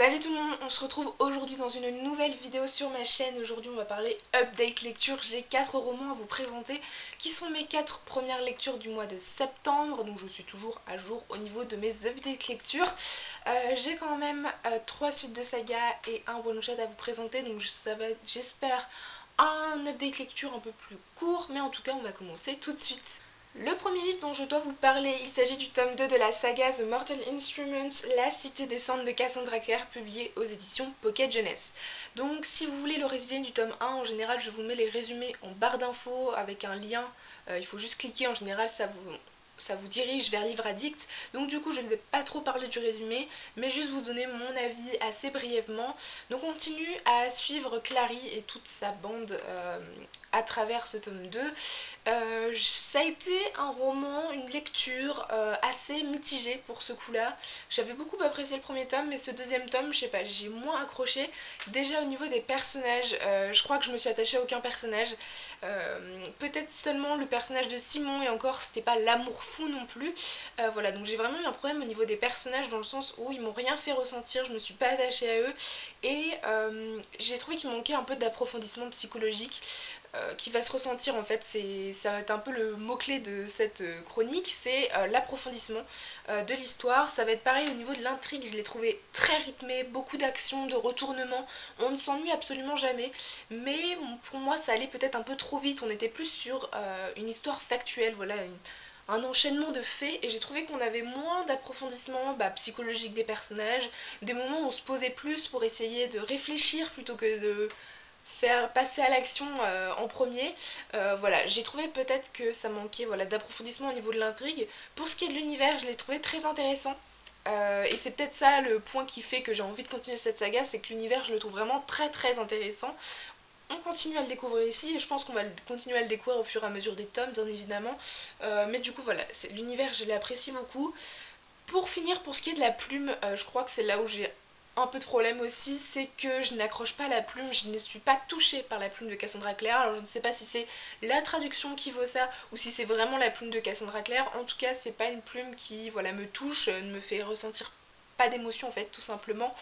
Salut tout le monde, on se retrouve aujourd'hui dans une nouvelle vidéo sur ma chaîne. Aujourd'hui on va parler update lecture. J'ai 4 romans à vous présenter qui sont mes 4 premières lectures du mois de septembre. Donc je suis toujours à jour au niveau de mes update lecture. J'ai quand même 3 suites de saga et un one shot à vous présenter. Donc ça va, j'espère, un update lecture un peu plus court. Mais en tout cas on va commencer tout de suite. Le premier livre dont je dois vous parler, il s'agit du tome 2 de la saga The Mortal Instruments, La Cité des Cendres de Cassandra Clare, publié aux éditions Pocket Jeunesse. Donc si vous voulez le résumé du tome 1, en général je vous mets les résumés en barre d'infos avec un lien, il faut juste cliquer, en général ça vous dirige vers Livre Addict. Donc du coup je ne vais pas trop parler du résumé, mais juste vous donner mon avis assez brièvement. Donc on continue à suivre Clary et toute sa bande à travers ce tome 2. Ça a été un roman, une lecture assez mitigée pour ce coup-là. J'avais beaucoup apprécié le premier tome, mais ce deuxième tome, je sais pas, j'ai moins accroché. Déjà au niveau des personnages, je crois que je me suis attachée à aucun personnage. Peut-être seulement le personnage de Simon, et encore c'était pas l'amour fou non plus. Voilà, donc j'ai vraiment eu un problème au niveau des personnages dans le sens où ils m'ont rien fait ressentir, je me suis pas attachée à eux. Et j'ai trouvé qu'il manquait un peu d'approfondissement psychologique qui va se ressentir en fait, ça va être un peu le mot-clé de cette chronique, c'est l'approfondissement de l'histoire. Ça va être pareil au niveau de l'intrigue, je l'ai trouvé très rythmé, beaucoup d'actions, de retournements, on ne s'ennuie absolument jamais, mais pour moi ça allait peut-être un peu trop vite, on était plus sur une histoire factuelle, voilà, un enchaînement de faits, et j'ai trouvé qu'on avait moins d'approfondissement psychologique des personnages, des moments où on se posait plus pour essayer de réfléchir plutôt que de faire passer à l'action en premier. Voilà, j'ai trouvé peut-être que ça manquait voilà, d'approfondissement au niveau de l'intrigue. Pour ce qui est de l'univers, je l'ai trouvé très intéressant. Et c'est peut-être ça le point qui fait que j'ai envie de continuer cette saga, c'est que l'univers je le trouve vraiment très très intéressant. On continue à le découvrir ici et je pense qu'on va continuer à le découvrir au fur et à mesure des tomes bien évidemment. Mais du coup voilà, l'univers je l'apprécie beaucoup. Pour finir, pour ce qui est de la plume, je crois que c'est là où j'ai un peu de problème aussi, c'est que je n'accroche pas la plume, je ne suis pas touchée par la plume de Cassandra Clare. Alors je ne sais pas si c'est la traduction qui vaut ça ou si c'est vraiment la plume de Cassandra Clare. En tout cas, c'est pas une plume qui voilà, me touche, ne me fait ressentir pas d'émotion en fait, tout simplement.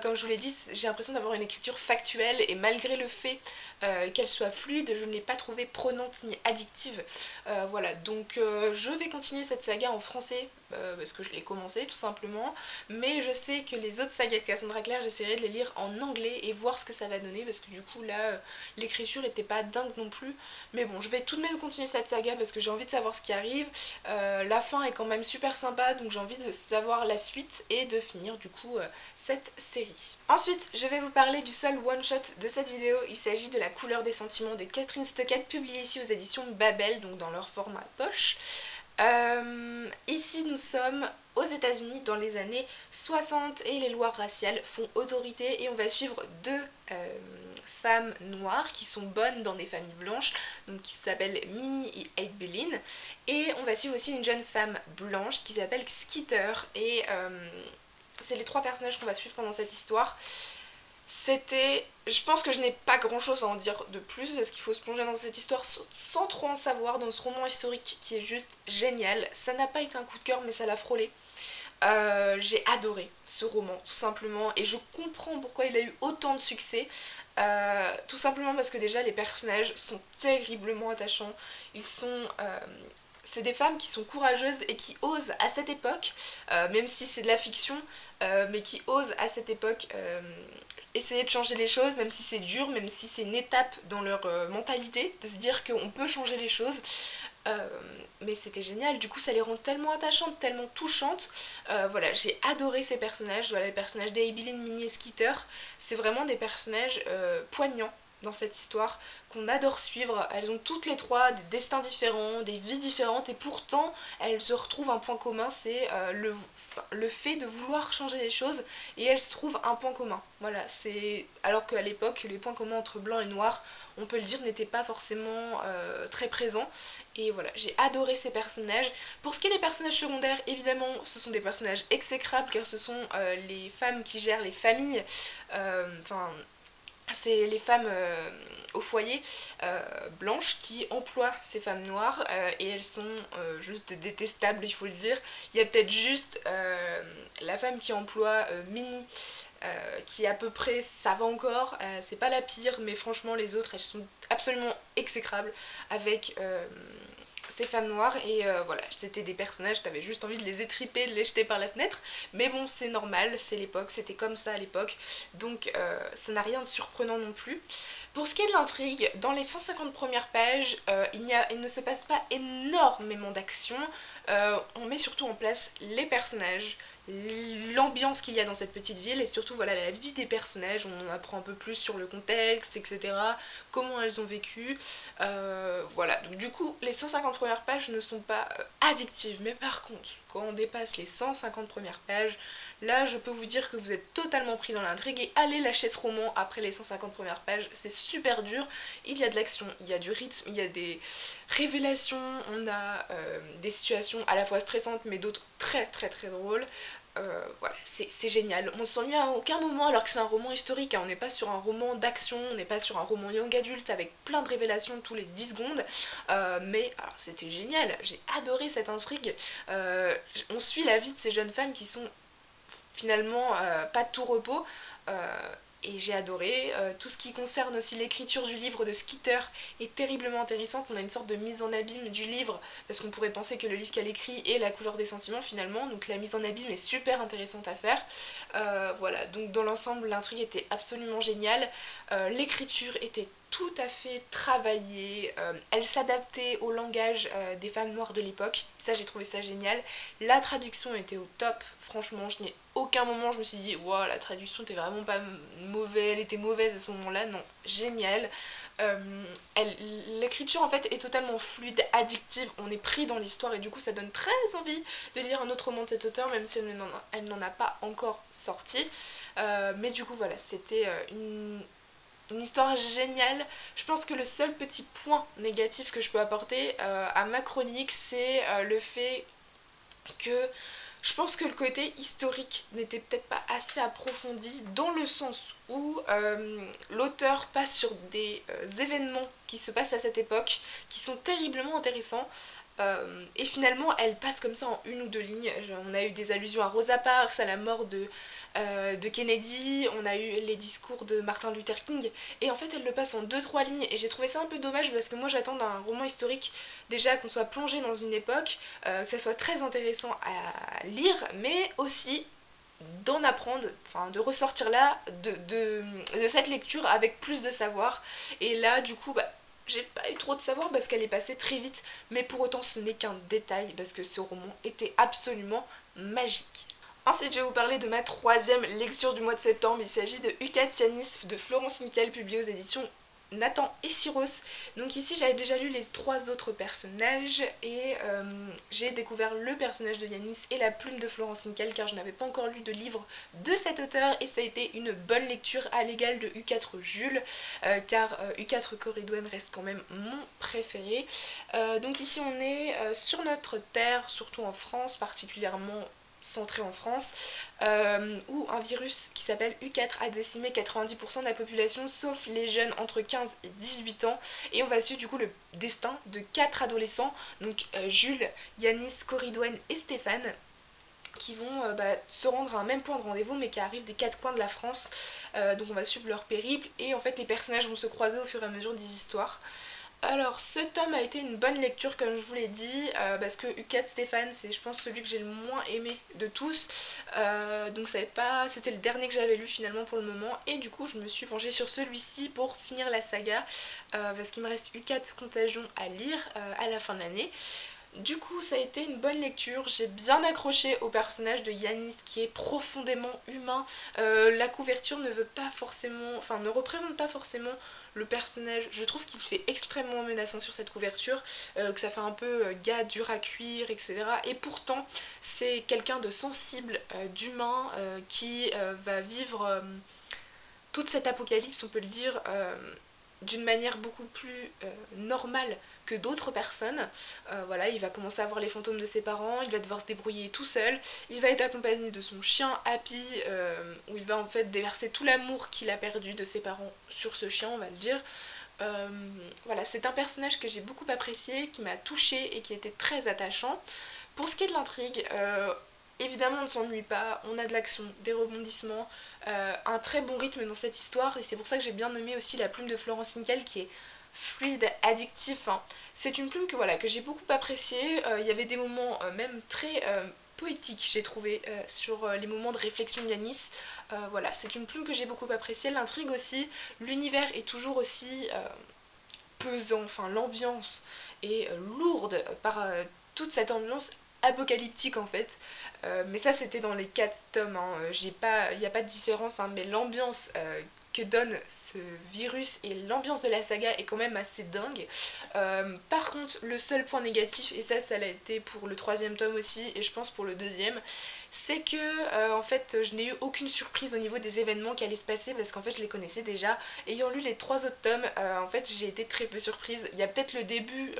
Comme je vous l'ai dit, j'ai l'impression d'avoir une écriture factuelle et malgré le fait qu'elle soit fluide, je ne l'ai pas trouvée prenante ni addictive. Voilà, donc je vais continuer cette saga en français parce que je l'ai commencé tout simplement, mais je sais que les autres sagas de Cassandra Clare, j'essaierai de les lire en anglais et voir ce que ça va donner parce que du coup là, l'écriture était pas dingue non plus. Mais bon, je vais tout de même continuer cette saga parce que j'ai envie de savoir ce qui arrive. La fin est quand même super sympa, donc j'ai envie de savoir la suite et de finir du coup cette série. Ensuite, je vais vous parler du seul one-shot de cette vidéo. Il s'agit de La couleur des sentiments de Catherine Stockett, publié ici aux éditions Babel, donc dans leur format poche. Ici nous sommes aux États-Unis dans les années 60 et les lois raciales font autorité et on va suivre deux femmes noires qui sont bonnes dans des familles blanches, donc qui s'appellent Minnie et Abeline, et on va suivre aussi une jeune femme blanche qui s'appelle Skeeter, et c'est les trois personnages qu'on va suivre pendant cette histoire. Je pense que je n'ai pas grand chose à en dire de plus parce qu'il faut se plonger dans cette histoire sans trop en savoir, dans ce roman historique qui est juste génial. Ça n'a pas été un coup de cœur mais ça l'a frôlé. J'ai adoré ce roman tout simplement et je comprends pourquoi il a eu autant de succès. Tout simplement parce que déjà les personnages sont terriblement attachants. C'est des femmes qui sont courageuses et qui osent à cette époque, même si c'est de la fiction, mais qui osent à cette époque essayer de changer les choses, même si c'est dur, même si c'est une étape dans leur mentalité, de se dire qu'on peut changer les choses. Mais c'était génial, du coup ça les rend tellement attachantes, tellement touchantes. Voilà, j'ai adoré ces personnages, voilà, les personnages d'Abeline, Minnie et Skeeter, c'est vraiment des personnages poignants dans cette histoire qu'on adore suivre. Elles ont toutes les trois des destins différents, des vies différentes et pourtant elles se retrouvent un point commun, c'est le fait de vouloir changer les choses et elles se trouvent un point commun. Voilà, c'est alors qu'à l'époque les points communs entre blanc et noir, on peut le dire, n'étaient pas forcément très présents. Et voilà, j'ai adoré ces personnages. Pour ce qui est des personnages secondaires, évidemment, ce sont des personnages exécrables car ce sont les femmes qui gèrent les familles. Enfin, c'est les femmes au foyer blanches qui emploient ces femmes noires et elles sont juste détestables, il faut le dire. Il y a peut-être juste la femme qui emploie Minnie qui à peu près ça va encore, c'est pas la pire, mais franchement les autres elles sont absolument exécrables avec ces femmes noires et voilà, c'était des personnages, t'avais juste envie de les étriper, de les jeter par la fenêtre, mais bon c'est normal, c'est l'époque, c'était comme ça à l'époque, donc ça n'a rien de surprenant non plus. Pour ce qui est de l'intrigue, dans les 150 premières pages, il ne se passe pas énormément d'action, on met surtout en place les personnages, l'ambiance qu'il y a dans cette petite ville et surtout voilà la vie des personnages, on en apprend un peu plus sur le contexte, etc. Comment elles ont vécu, voilà. Donc du coup les 150 premières pages ne sont pas addictives, mais par contre quand on dépasse les 150 premières pages, là je peux vous dire que vous êtes totalement pris dans l'intrigue et allez lâcher ce roman après les 150 premières pages, c'est super dur, il y a de l'action, il y a du rythme, il y a des révélations, on a des situations à la fois stressantes mais d'autres très très très drôles. Voilà, c'est génial. On ne s'ennuie à aucun moment alors que c'est un roman historique, hein. On n'est pas sur un roman d'action, on n'est pas sur un roman young adulte avec plein de révélations tous les 10 secondes. Mais alors c'était génial, j'ai adoré cette intrigue. On suit la vie de ces jeunes femmes qui sont finalement pas de tout repos. Et j'ai adoré. Tout ce qui concerne aussi l'écriture du livre de Skeeter est terriblement intéressante. On a une sorte de mise en abîme du livre, parce qu'on pourrait penser que le livre qu'elle écrit est la couleur des sentiments finalement, donc la mise en abîme est super intéressante à faire. Voilà, donc dans l'ensemble l'intrigue était absolument géniale. L'écriture était tout à fait travaillée, elle s'adaptait au langage des femmes noires de l'époque, ça j'ai trouvé ça génial. La traduction était au top, franchement je n'ai aucun moment je me suis dit wow, la traduction était vraiment pas mauvaise, elle était mauvaise à ce moment là, non, génial. L'écriture en fait est totalement fluide, addictive, on est pris dans l'histoire et du coup ça donne très envie de lire un autre roman de cet auteur même si elle n'en a pas encore sorti. Mais du coup voilà, c'était une histoire géniale. Je pense que le seul petit point négatif que je peux apporter à ma chronique, c'est le fait que je pense que le côté historique n'était peut-être pas assez approfondi dans le sens où l'auteur passe sur des événements qui se passent à cette époque qui sont terriblement intéressants. Et finalement, elle passe comme ça en une ou deux lignes. On a eu des allusions à Rosa Parks, à la mort de Kennedy, on a eu les discours de Martin Luther King, et en fait elle le passe en deux trois lignes, et j'ai trouvé ça un peu dommage parce que moi j'attends d'un roman historique déjà qu'on soit plongé dans une époque, que ça soit très intéressant à lire, mais aussi d'en apprendre, enfin de ressortir là de cette lecture avec plus de savoir, et là du coup j'ai pas eu trop de savoir parce qu'elle est passée très vite, mais pour autant ce n'est qu'un détail parce que ce roman était absolument magique. Ensuite, je vais vous parler de ma troisième lecture du mois de septembre. Il s'agit de Ukat Yanis de Florence Miquel, publié aux éditions Nathan et Syros. Donc ici, j'avais déjà lu les trois autres personnages et j'ai découvert le personnage de Yanis et la plume de Florence Miquel car je n'avais pas encore lu de livre de cet auteur et ça a été une bonne lecture à l'égal de U4 Jules car U4 Corridwen reste quand même mon préféré. Donc ici, on est sur notre terre, surtout en France, particulièrement centré en France, où un virus qui s'appelle U4 a décimé 90% de la population, sauf les jeunes entre 15 et 18 ans. Et on va suivre du coup le destin de 4 adolescents, donc Jules, Yanis, Corridwen et Stéphane, qui vont se rendre à un même point de rendez-vous mais qui arrivent des quatre coins de la France. Donc on va suivre leur périple et en fait les personnages vont se croiser au fur et à mesure des histoires. Alors, ce tome a été une bonne lecture, comme je vous l'ai dit, parce que U4 Stéphane, c'est je pense celui que j'ai le moins aimé de tous. Donc c'était le dernier que j'avais lu finalement pour le moment. Et du coup, je me suis penchée sur celui-ci pour finir la saga, parce qu'il me reste U4 Contagion à lire à la fin de l'année. Du coup, ça a été une bonne lecture, j'ai bien accroché au personnage de Yanis qui est profondément humain. La couverture ne veut pas forcément, enfin ne représente pas forcément le personnage. Je trouve qu'il fait extrêmement menaçant sur cette couverture, que ça fait un peu gars dur à cuire, etc. Et pourtant, c'est quelqu'un de sensible, d'humain, qui va vivre toute cette apocalypse, on peut le dire, d'une manière beaucoup plus normale que d'autres personnes. Voilà, il va commencer à voir les fantômes de ses parents, il va devoir se débrouiller tout seul, il va être accompagné de son chien Happy, où il va en fait déverser tout l'amour qu'il a perdu de ses parents sur ce chien, on va le dire. Voilà, c'est un personnage que j'ai beaucoup apprécié, qui m'a touchée et qui était très attachant. Pour ce qui est de l'intrigue, évidemment on ne s'ennuie pas, on a de l'action, des rebondissements, un très bon rythme dans cette histoire, et c'est pour ça que j'ai bien aimé aussi la plume de Florence Nickel qui est fluide, addictif. Hein. C'est une plume que, voilà, que j'ai beaucoup appréciée, il y avait des moments même très poétiques, j'ai trouvé, sur les moments de réflexion de Yanis. Voilà, c'est une plume que j'ai beaucoup appréciée, l'intrigue aussi, l'univers est toujours aussi pesant, enfin l'ambiance est lourde par toute cette ambiance apocalyptique en fait. Mais ça c'était dans les 4 tomes, hein. Il n'y a pas de différence, hein, mais l'ambiance que donne ce virus et l'ambiance de la saga est quand même assez dingue. Par contre, le seul point négatif, et ça l'a été pour le 3e tome aussi, et je pense pour le 2e, c'est que en fait je n'ai eu aucune surprise au niveau des événements qui allaient se passer parce qu'en fait je les connaissais déjà. Ayant lu les 3 autres tomes, en fait j'ai été très peu surprise. Il y a peut-être le début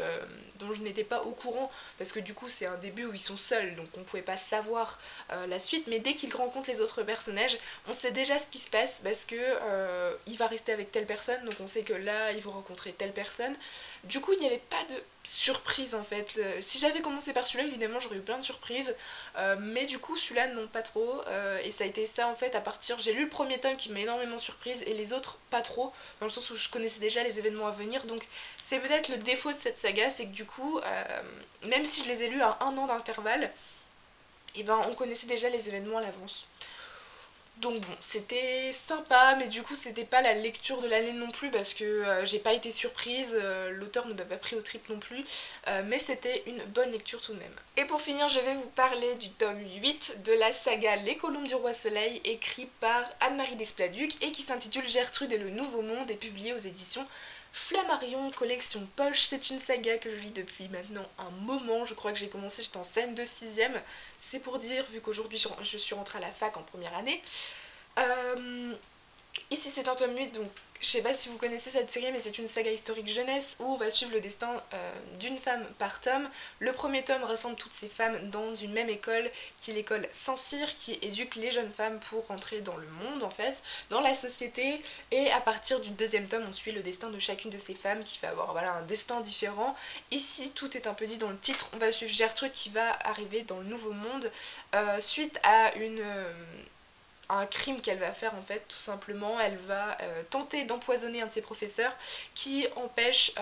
dont je n'étais pas au courant parce que du coup c'est un début où ils sont seuls donc on pouvait pas savoir la suite, mais dès qu'ils rencontrent les autres personnages on sait déjà ce qui se passe parce que il va rester avec telle personne, donc on sait que là ils vont rencontrer telle personne. Du coup il n'y avait pas de surprise en fait. Si j'avais commencé par celui-là évidemment j'aurais eu plein de surprises, mais du coup celui-là non pas trop, et ça a été ça en fait à partir, j'ai lu le premier tome qui m'a énormément surprise et les autres pas trop, dans le sens où je connaissais déjà les événements à venir, donc c'est peut-être le défaut de cette saga, c'est que du coup même si je les ai lus à 1 an d'intervalle, et ben on connaissait déjà les événements à l'avance. Donc bon, c'était sympa, mais du coup c'était pas la lecture de l'année non plus parce que j'ai pas été surprise, l'auteur ne m'a pas pris au trip non plus, mais c'était une bonne lecture tout de même. Et pour finir, je vais vous parler du tome 8 de la saga Les Colombes du Roi Soleil, écrit par Anne-Marie Desplat-Duc et qui s'intitule Gertrude et le Nouveau Monde, et publié aux éditions Flammarion, collection poche. C'est une saga que je lis depuis maintenant un moment, je crois que j'ai commencé, j'étais en CM2 6ème, c'est pour dire, vu qu'aujourd'hui je suis rentrée à la fac en première année. Ici c'est un tome 8, donc je sais pas si vous connaissez cette série, mais c'est une saga historique jeunesse où on va suivre le destin d'une femme par tome. Le premier tome rassemble toutes ces femmes dans une même école, qui est l'école Saint-Cyr, qui éduque les jeunes femmes pour rentrer dans le monde en fait, dans la société. Et à partir du 2e tome, on suit le destin de chacune de ces femmes qui va avoir voilà, un destin différent. Ici, tout est un peu dit dans le titre, on va suivre Gertrude qui va arriver dans le Nouveau Monde suite à un crime qu'elle va faire en fait, tout simplement. Elle va tenter d'empoisonner un de ses professeurs qui l'empêche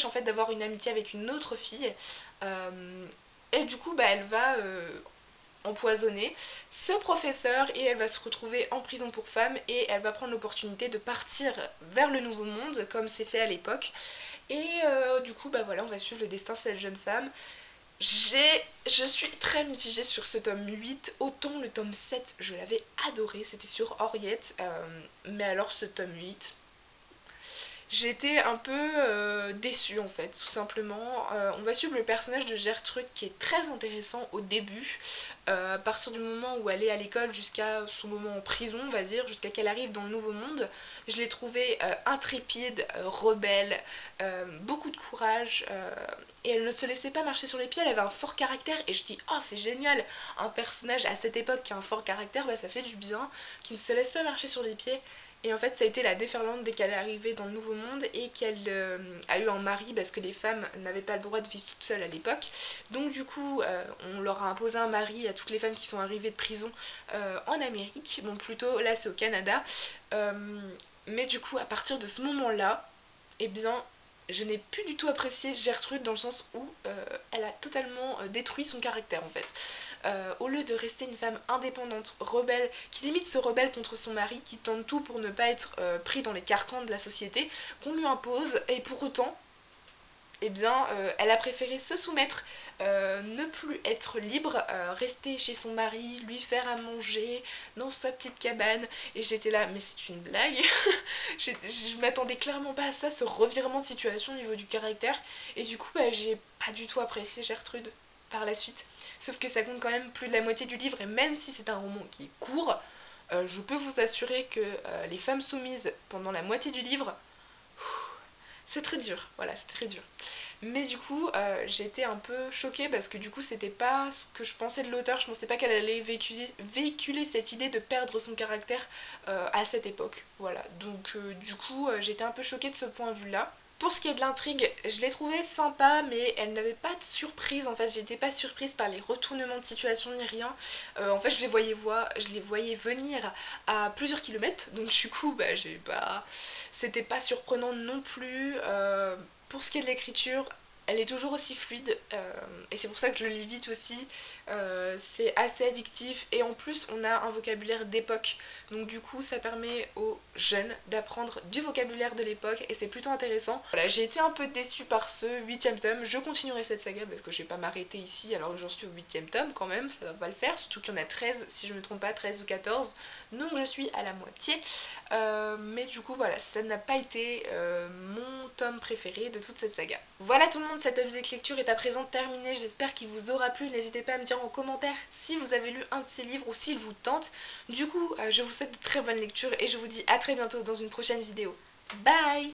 en fait d'avoir une amitié avec une autre fille, et du coup elle va empoisonner ce professeur et elle va se retrouver en prison pour femmes et elle va prendre l'opportunité de partir vers le Nouveau Monde comme c'est fait à l'époque. Et du coup voilà, on va suivre le destin de cette jeune femme. Je suis très mitigée sur ce tome 8, autant le tome 7 je l'avais adoré, c'était sur Henriette, mais alors ce tome 8, j'étais un peu déçue en fait, tout simplement. On va suivre le personnage de Gertrude qui est très intéressant au début, à partir du moment où elle est à l'école jusqu'à son moment en prison, on va dire, jusqu'à qu'elle arrive dans le Nouveau Monde. Je l'ai trouvée intrépide, rebelle, beaucoup de courage, et elle ne se laissait pas marcher sur les pieds, elle avait un fort caractère, et je dis oh c'est génial, un personnage à cette époque qui a un fort caractère, bah, ça fait du bien, qui ne se laisse pas marcher sur les pieds. Et en fait ça a été la déferlante dès qu'elle est arrivée dans le Nouveau Monde et qu'elle a eu un mari, parce que les femmes n'avaient pas le droit de vivre toutes seules à l'époque. Donc du coup on leur a imposé un mari à toutes les femmes qui sont arrivées de prison en Amérique. Bon plutôt là c'est au Canada. Mais du coup à partir de ce moment là, eh bien je n'ai plus du tout apprécié Gertrude dans le sens où elle a totalement détruit son caractère en fait. Au lieu de rester une femme indépendante, rebelle, qui limite se rebelle contre son mari, qui tente tout pour ne pas être pris dans les carcans de la société qu'on lui impose, et pour autant, eh bien, elle a préféré se soumettre, ne plus être libre, rester chez son mari, lui faire à manger dans sa petite cabane. Et j'étais là, mais c'est une blague. Je m'attendais clairement pas à ça, ce revirement de situation au niveau du caractère. Et du coup, j'ai pas du tout apprécié Gertrude par la suite. Sauf que ça compte quand même plus de la moitié du livre, et même si c'est un roman qui est court, je peux vous assurer que les femmes soumises pendant la moitié du livre, c'est très dur, voilà, c'est très dur. Mais du coup, j'étais un peu choquée parce que du coup, c'était pas ce que je pensais de l'auteur. Je pensais pas qu'elle allait véhiculer cette idée de perdre son caractère à cette époque. Voilà, donc du coup, j'étais un peu choquée de ce point de vue-là. Pour ce qui est de l'intrigue, je l'ai trouvée sympa, mais elle n'avait pas de surprise. En fait, j'étais pas surprise par les retournements de situation ni rien. En fait, je les voyais venir à plusieurs kilomètres. Donc du coup, bah, c'était pas surprenant non plus. Pour ce qui est de l'écriture, elle est toujours aussi fluide et c'est pour ça que je le lis vite aussi. C'est assez addictif et en plus on a un vocabulaire d'époque, donc du coup ça permet aux jeunes d'apprendre du vocabulaire de l'époque et c'est plutôt intéressant. Voilà, j'ai été un peu déçue par ce 8ème tome. Je continuerai cette saga parce que je vais pas m'arrêter ici alors que j'en suis au 8ème tome quand même, ça va pas le faire, surtout qu'il y en a 13 si je me trompe pas, 13 ou 14, donc je suis à la moitié. Mais du coup voilà, ça n'a pas été mon tome préféré de toute cette saga. Voilà tout le monde, cette update lecture est à présent terminée, j'espère qu'il vous aura plu. N'hésitez pas à me dire en commentaire si vous avez lu un de ces livres ou s'il vous tente. Du coup, je vous souhaite de très bonnes lectures et je vous dis à très bientôt dans une prochaine vidéo. Bye!